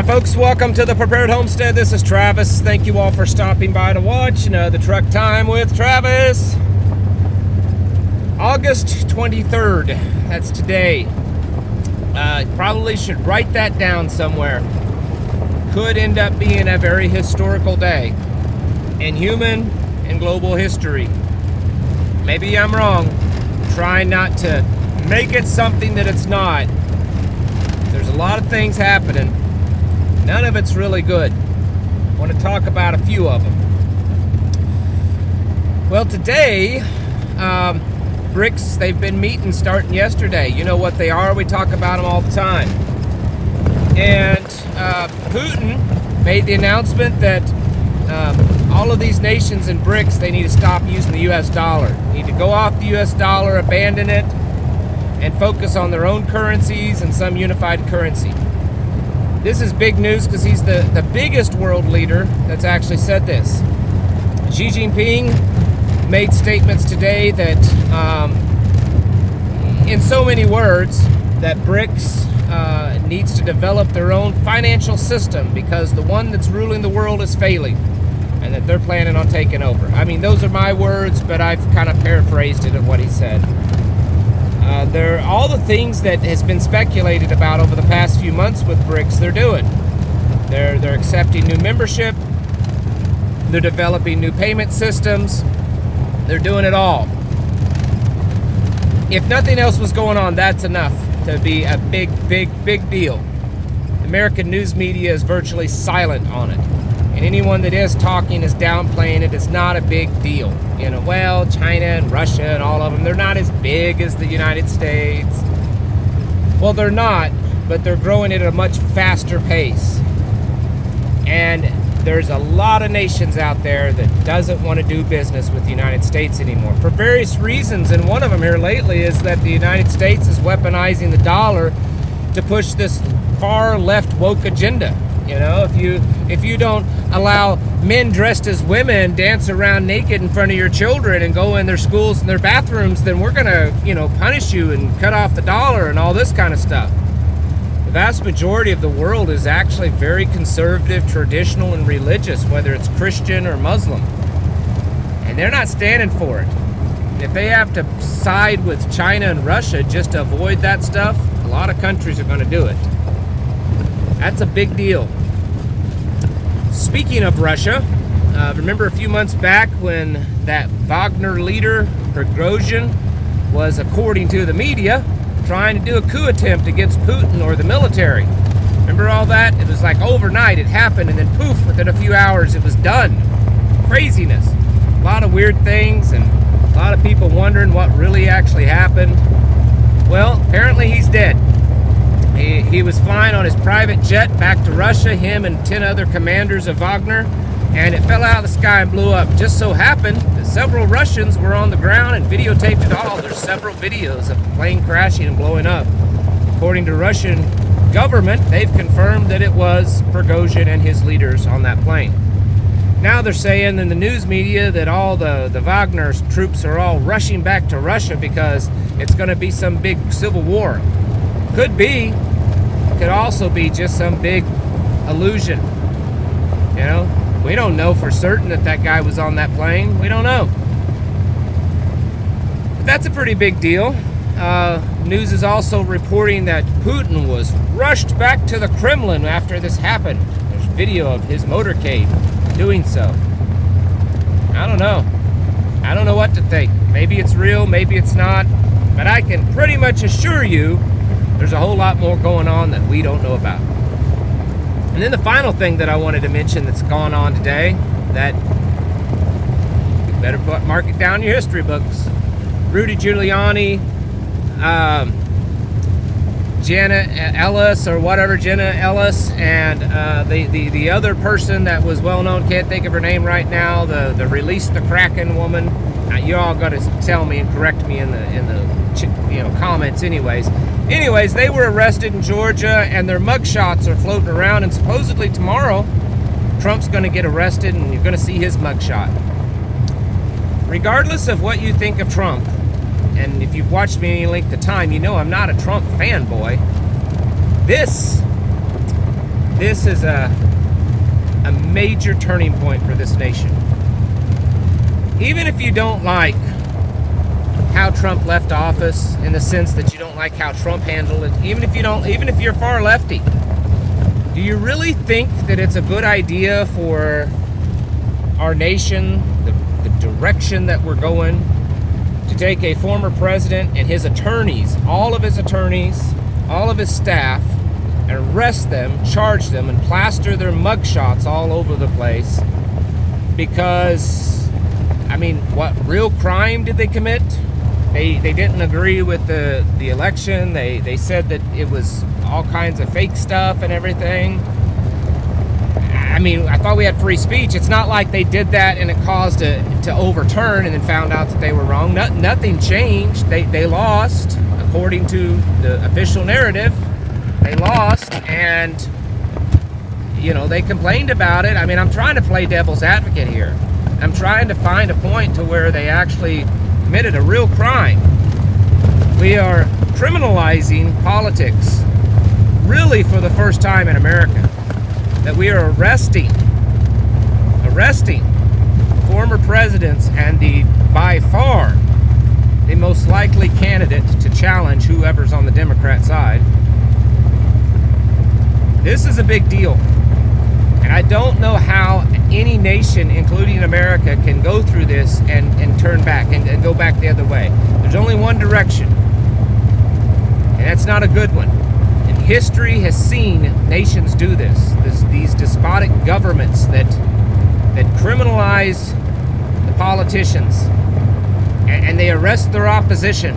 folks, welcome to the Prepared Homestead. This is Travis. Thank you all for stopping by to watch the Truck Time with Travis. August 23rd, that's today. Probably should write that down somewhere. Could end up being a very historical day in human and global history. Maybe I'm wrong. Trying not to make it something that it's not. There's a lot of things happening. None of it's really good. I want to talk about a few of them. Well, today, BRICS, they've been meeting starting yesterday. You know what they are. We talk about them all the time. And Putin made the announcement that all of these nations in BRICS, they need to stop using the U.S. dollar. They need to go off the U.S. dollar, abandon it, and focus on their own currencies and some unified currency. This is big news because he's the biggest world leader that's actually said this. Xi Jinping made statements today that, in so many words, that BRICS needs to develop their own financial system because the one that's ruling the world is failing and that they're planning on taking over. I mean, those are my words, but I've kind of paraphrased it of what he said. They're all the things that has been speculated about over the past few months with BRICS, they're doing. They're accepting new membership. They're developing new payment systems. They're doing it all. If nothing else was going on, that's enough to be a big, big, big deal. American news media is virtually silent on it. And anyone that is talking is downplaying it. It's not a big deal. You know, well, China and Russia and all of them, they're not as big as the United States. Well, they're not, but they're growing at a much faster pace. And there's a lot of nations out there that doesn't want to do business with the United States anymore for various reasons. And one of them here lately is that the United States is weaponizing the dollar to push this far left woke agenda. You know, if you don't allow men dressed as women dance around naked in front of your children and go in their schools and their bathrooms, then we're gonna, punish you and cut off the dollar and all this kind of stuff. The vast majority of the world is actually very conservative, traditional, and religious, whether it's Christian or Muslim. And they're not standing for it. And if they have to side with China and Russia just to avoid that stuff, a lot of countries are gonna do it. That's a big deal. Speaking of Russia, remember a few months back when that Wagner leader, Prigozhin, was, according to the media, trying to do a coup attempt against Putin or the military. Remember all that? It was like overnight it happened and then poof, within a few hours it was done. Craziness. A lot of weird things and a lot of people wondering what really actually happened. Well, apparently he's dead. He was flying on his private jet back to Russia, him and 10 other commanders of Wagner, and it fell out of the sky and blew up. Just so happened that several Russians were on the ground and videotaped it all. There's several videos of the plane crashing and blowing up. According to Russian government, they've confirmed that it was Prigozhin and his leaders on that plane. Now they're saying in the news media that all the Wagner troops are all rushing back to Russia because it's going to be some big civil war. Could be. Could also be just some big illusion. We don't know for certain that guy was on that plane. We don't know. But that's a pretty big deal. News is also reporting that Putin was rushed back to the Kremlin after this happened. There's video of his motorcade doing so. I don't know. I don't know what to think. Maybe it's real, maybe it's not. But I can pretty much assure you there's a whole lot more going on that we don't know about. And then the final thing that I wanted to mention that's gone on today, that you better mark it down in your history books. Rudy Giuliani, Jenna Ellis or whatever, Jenna Ellis, and the other person that was well known, can't think of her name right now, the Release the Kraken woman. You all got to tell me and correct me in the comments anyways. Anyways, they were arrested in Georgia and their mugshots are floating around, and supposedly tomorrow Trump's going to get arrested and you're going to see his mugshot. Regardless of what you think of Trump, and if you've watched me any length of time, you know I'm not a Trump fanboy. This this is a major turning point for this nation. Even if you don't like how Trump left office, in the sense that you don't like how Trump handled it, even if you're far lefty, do you really think that it's a good idea for our nation, the direction that we're going, to take a former president and his attorneys, all of his staff, and arrest them, charge them, and plaster their mugshots all over the place? Because, I mean, what real crime did they commit? They didn't agree with the election. They said that it was all kinds of fake stuff and everything. I mean, I thought we had free speech. It's not like they did that and it caused it to overturn and then found out that they were wrong. Nothing changed. They lost, according to the official narrative. They lost, and they complained about it. I mean, I'm trying to play devil's advocate here. I'm trying to find a point to where they actually committed a real crime. We are criminalizing politics, really, for the first time in America. That we are arresting former presidents and by far the most likely candidate to challenge whoever's on the Democrat side. This is a big deal. And I don't know how any nation, including America, can go through this and turn back and go back the other way. There's only one direction, and that's not a good one. And history has seen nations do this. These despotic governments that criminalize the politicians and they arrest their opposition.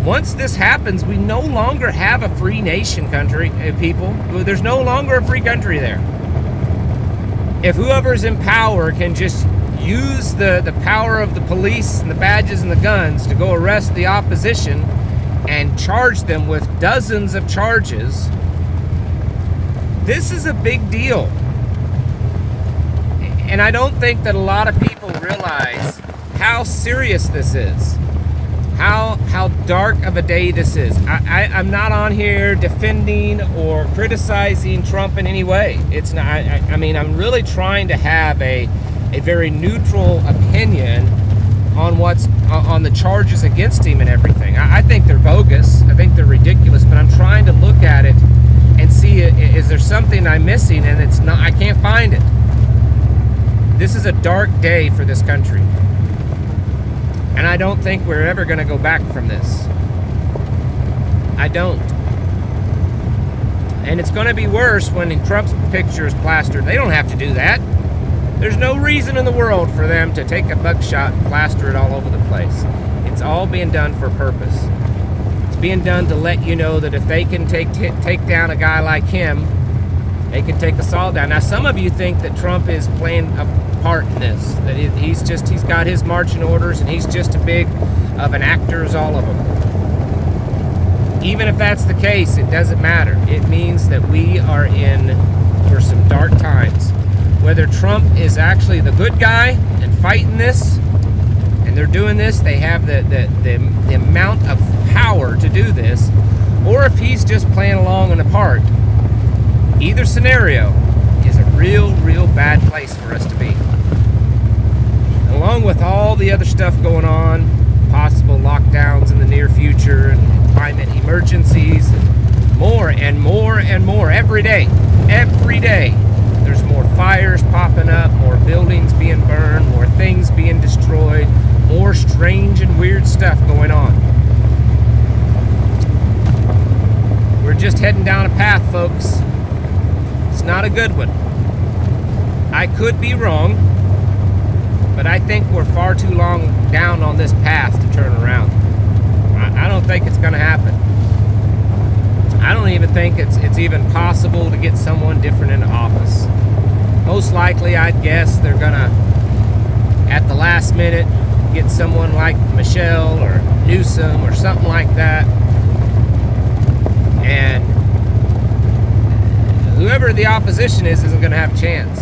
Once this happens, we no longer have a free nation, people. There's no longer a free country there. If whoever's in power can just use the power of the police and the badges and the guns to go arrest the opposition and charge them with dozens of charges, this is a big deal. And I don't think that a lot of people realize how serious this is. How dark of a day this is. I'm not on here defending or criticizing Trump in any way. It's not. I mean, I'm really trying to have a very neutral opinion on the charges against him and everything. I think they're bogus. I think they're ridiculous. But I'm trying to look at it and see, is there something I'm missing? And it's not. I can't find it. This is a dark day for this country. And I don't think we're ever going to go back from this. I don't. And it's going to be worse when Trump's picture is plastered. They don't have to do that. There's no reason in the world for them to take a buckshot and plaster it all over the place. It's all being done for purpose. It's being done to let you know that if they can take down a guy like him, they can take us all down. Now, some of you think that Trump is playing a part in this, that he's got his marching orders and he's just as big of an actor as all of them. Even if that's the case, it doesn't matter. It means that we are in for some dark times. Whether Trump is actually the good guy and fighting this, and they're doing this, they have the amount of power to do this, or if he's just playing along in a part, either scenario is a real, real bad place for us to be. Along with all the other stuff going on, possible lockdowns in the near future, and climate emergencies, and more and more and more every day. Every day, there's more fires popping up, more buildings being burned, more things being destroyed, more strange and weird stuff going on. We're just heading down a path, folks. It's not a good one. I could be wrong, but I think we're far too long down on this path to turn around. I don't think it's going to happen. I don't even think it's even possible to get someone different into office. Most likely, I'd guess they're going to, at the last minute, get someone like Michelle or Newsom or something like that. And whoever the opposition isn't going to have a chance.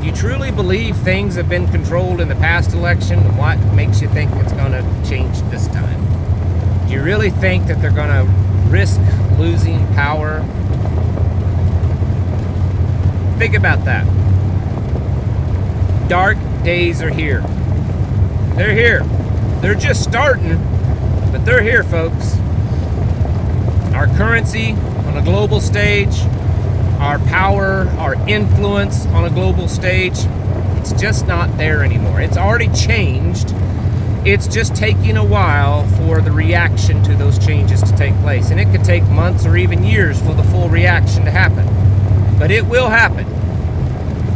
Do you truly believe things have been controlled in the past election? What makes you think it's going to change this time? Do you really think that they're going to risk losing power Think about that. Dark days are here. They're here. They're just starting, but they're here, folks. Our currency on a global stage, our power, our influence on a global stage, it's just not there anymore. It's already changed. It's just taking a while for the reaction to those changes to take place. And it could take months or even years for the full reaction to happen. But it will happen.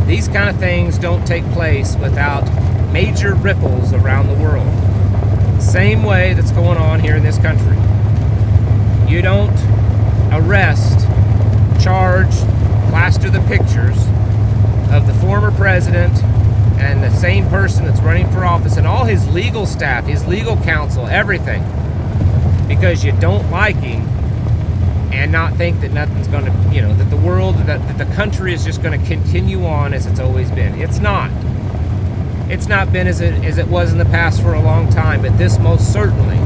These kind of things don't take place without major ripples around the world. Same way that's going on here in this country. You don't arrest, charge, plaster the pictures of the former president and the same person that's running for office and all his legal staff, his legal counsel, everything, because you don't like him and not think that nothing's going to, that the world, that the country is just going to continue on as it's always been. It's not. It's not been as it was in the past for a long time, but this most certainly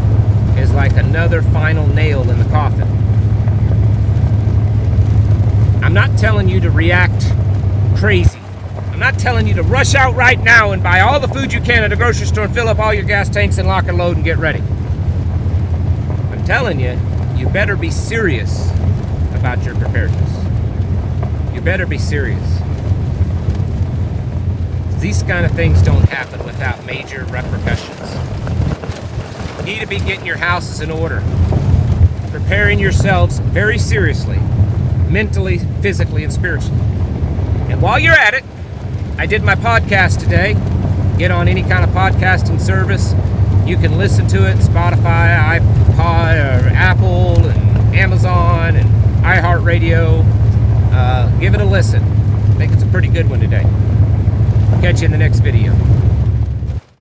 is like another final nail in the coffin. I'm not telling you to react crazy. I'm not telling you to rush out right now and buy all the food you can at a grocery store and fill up all your gas tanks and lock and load and get ready. I'm telling you, you better be serious about your preparedness. You better be serious. These kind of things don't happen without major repercussions. You need to be getting your houses in order, preparing yourselves very seriously, mentally, physically, and spiritually. And while you're at it, I did my podcast today. Get on any kind of podcasting service. You can listen to it, Spotify, iPod, or Apple, and Amazon, and iHeartRadio. Give it a listen. I think it's a pretty good one today. Catch you in the next video.